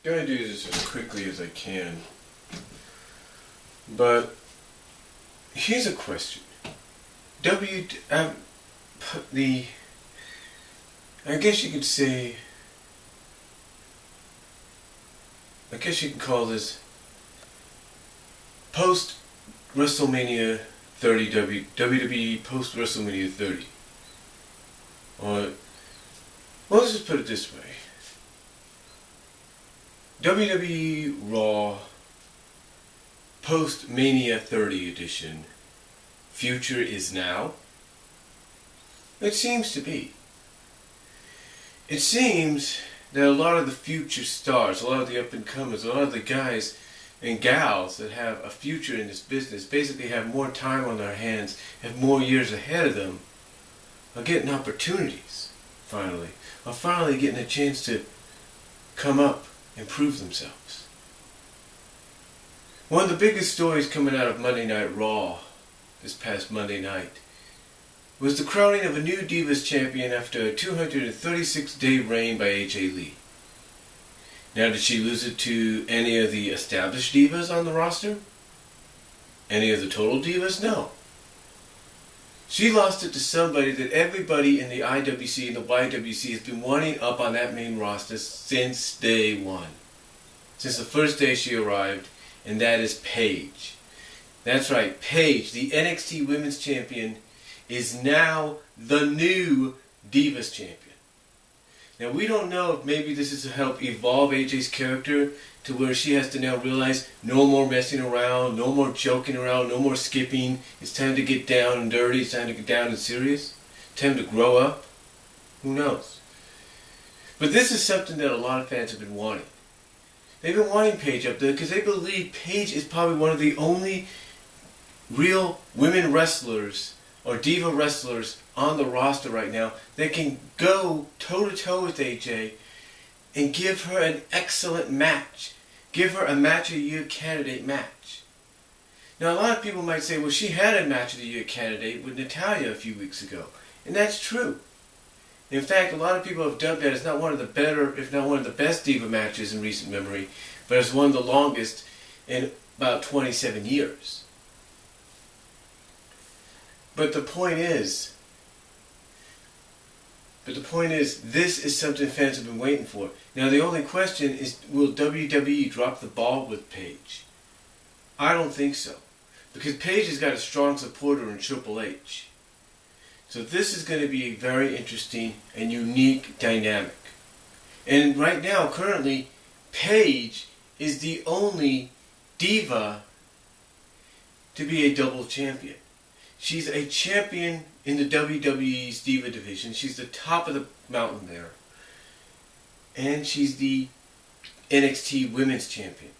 gonna do this as quickly as I can. But here's a question. I guess you could say, I guess you can call this post WrestleMania 30 WWE post WrestleMania 30. Or, well, let's just put it this way. WWE Raw post Mania 30 edition. Future is now. It seems to be. It seems that a lot of the future stars, a lot of the up-and-comers, a lot of the guys and gals that have a future in this business basically have more time on their hands, have more years ahead of them, are getting opportunities, finally. Are finally getting a chance to come up and prove themselves. One of the biggest stories coming out of Monday Night Raw this past Monday night was the crowning of a new Divas champion after a 236-day reign by AJ Lee. Now, did she lose it to any of the established divas on the roster? Any of the total divas? No. She lost it to somebody that everybody in the IWC and the YWC has been wanting up on that main roster since day one. Since the first day she arrived, and that is Paige. That's right, Paige, the NXT Women's Champion, is now the new Divas Champion. Now, we don't know if maybe this is to help evolve AJ's character to where she has to now realize no more messing around, no more joking around, no more skipping. It's time to get down and dirty. It's time to get down and serious. Time to grow up. Who knows? But this is something that a lot of fans have been wanting. They've been wanting Paige up there because they believe Paige is probably one of the only real women wrestlers or diva wrestlers on the roster right now that can go toe-to-toe with AJ and give her an excellent match. Give her a Match of the Year candidate match. Now, a lot of people might say, well, she had a Match of the Year candidate with Natalya a few weeks ago. And that's true. In fact, a lot of people have dubbed that as not one of the better, if not one of the best diva matches in recent memory, but as one of the longest in about 27 years. But the point is, this is something fans have been waiting for. Now, the only question is, will WWE drop the ball with Paige? I don't think so. Because Paige has got a strong supporter in Triple H. So this is going to be a very interesting and unique dynamic. And right now, currently, Paige is the only diva to be a double champion. She's a champion in the WWE's Diva division. She's the top of the mountain there. And she's the NXT Women's Champion.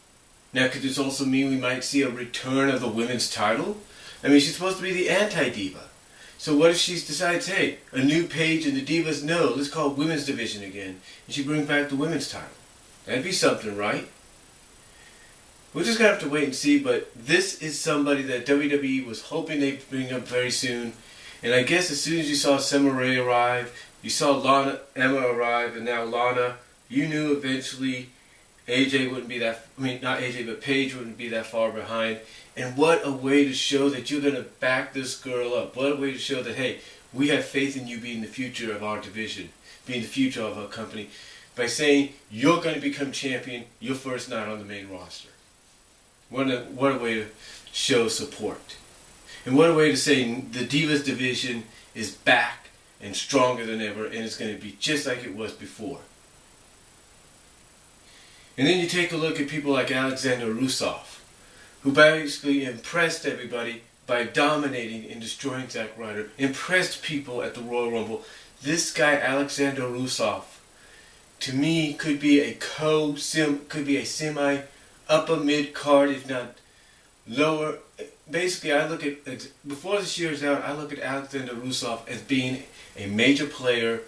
Now, could this also mean we might see a return of the women's title? I mean, she's supposed to be the anti-diva. So what if she decides, hey, a new Paige in the Divas? No, let's call it Women's Division again. And she brings back the women's title. That'd be something, right? We're just going to have to wait and see, but this is somebody that WWE was hoping they'd bring up very soon. And I guess as soon as you saw Summer Rae arrive, you saw Emma arrive, and now Lana, you knew eventually AJ wouldn't be that, not AJ, but Paige wouldn't be that far behind. And what a way to show that you're going to back this girl up. What a way to show that, hey, we have faith in you being the future of our division, being the future of our company, by saying you're going to become champion your first night on the main roster. What a way to show support. And what a way to say the Divas division is back and stronger than ever, and it's going to be just like it was before. And then you take a look at people like Alexander Rusev, who basically impressed everybody by dominating and destroying Zack Ryder, impressed people at the Royal Rumble. This guy, Alexander Rusev, to me could be a semi upper mid card, if not lower. Basically, I look at, before this year is out, I look at Alexander Rusev as being a major player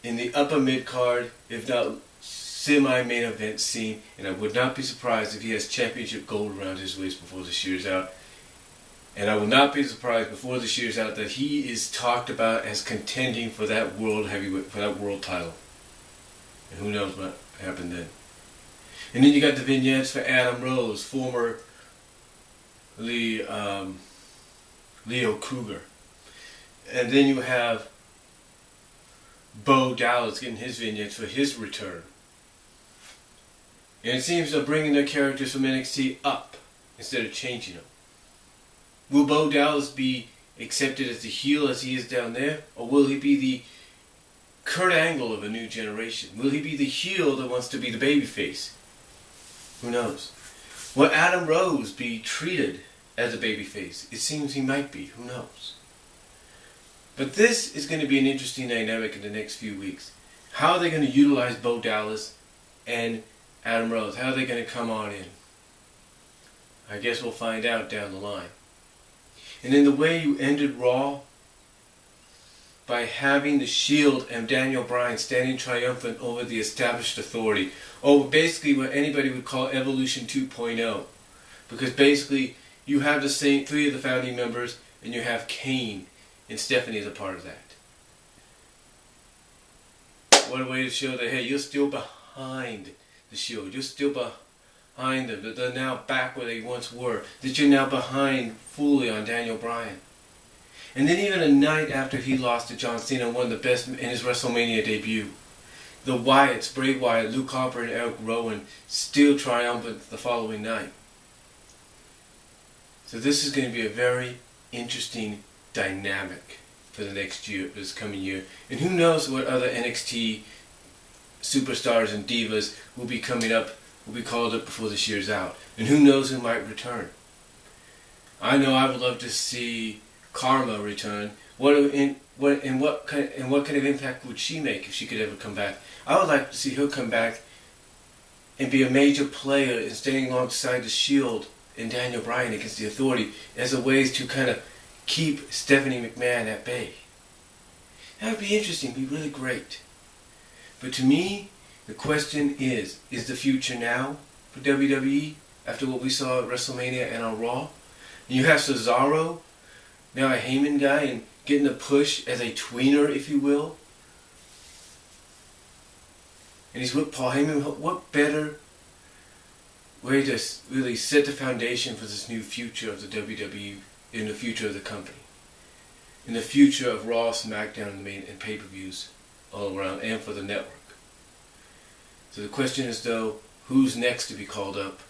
in the upper mid card, if not semi-main event scene, and I would not be surprised if he has championship gold around his waist before this year's out. And I will not be surprised before this year's out that he is talked about as contending for that world heavyweight, for that world title. And who knows what happened then. And then you got the vignettes for Adam Rose, formerly Leo Kruger. And then you have Bo Dallas getting his vignettes for his return. And it seems they're bringing their characters from NXT up instead of changing them. Will Bo Dallas be accepted as the heel as he is down there? Or will he be the Kurt Angle of a new generation? Will he be the heel that wants to be the babyface? Who knows? Will Adam Rose be treated as a babyface? It seems he might be. Who knows? But this is going to be an interesting dynamic in the next few weeks. How are they going to utilize Bo Dallas and Adam Rose? How are they going to come on in? I guess we'll find out down the line. And in the way you ended Raw, by having the Shield and Daniel Bryan standing triumphant over the established authority, or basically what anybody would call Evolution 2.0. Because basically you have the same three of the founding members, and you have Kane and Stephanie as a part of that. What a way to show that, hey, you're still behind the Shield. You're still behind them. That they're now back where they once were. That you're now behind fully on Daniel Bryan. And then even a night after he lost to John Cena, one of the best in his WrestleMania debut, the Wyatts, Bray Wyatt, Luke Harper, and Eric Rowan, still triumphant the following night. So this is going to be a very interesting dynamic for the next year, this coming year. And who knows what other NXT superstars and divas will be coming up, will be called up before this year's out. And who knows who might return. I know I would love to see Karma return. What kind of impact would she make if she could ever come back? I would like to see her come back and be a major player in standing alongside the Shield and Daniel Bryan against the Authority as a way to kind of keep Stephanie McMahon at bay. That would be interesting, be really great. But to me, the question is the future now for WWE after what we saw at WrestleMania and on Raw? And you have Cesaro, now a Heyman guy, and getting a push as a tweener, if you will. And he's with Paul Heyman. What better way to really set the foundation for this new future of the WWE, in the future of the company, in the future of Raw, SmackDown, and the main and pay-per-views all around, and for the network. So the question is, though, who's next to be called up,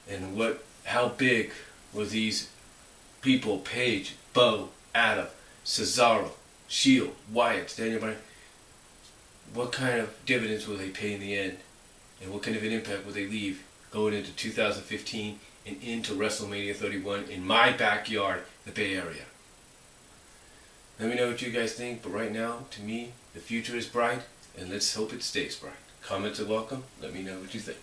and how big will these people, Paige, Bo, Adam, Cesaro, Shield, Wyatt, Daniel Bryan, what kind of dividends will they pay in the end? And what kind of an impact will they leave going into 2015 and into WrestleMania 31 in my backyard, the Bay Area? Let me know what you guys think, but right now, to me, the future is bright, and let's hope it stays bright. Comments are welcome. Let me know what you think.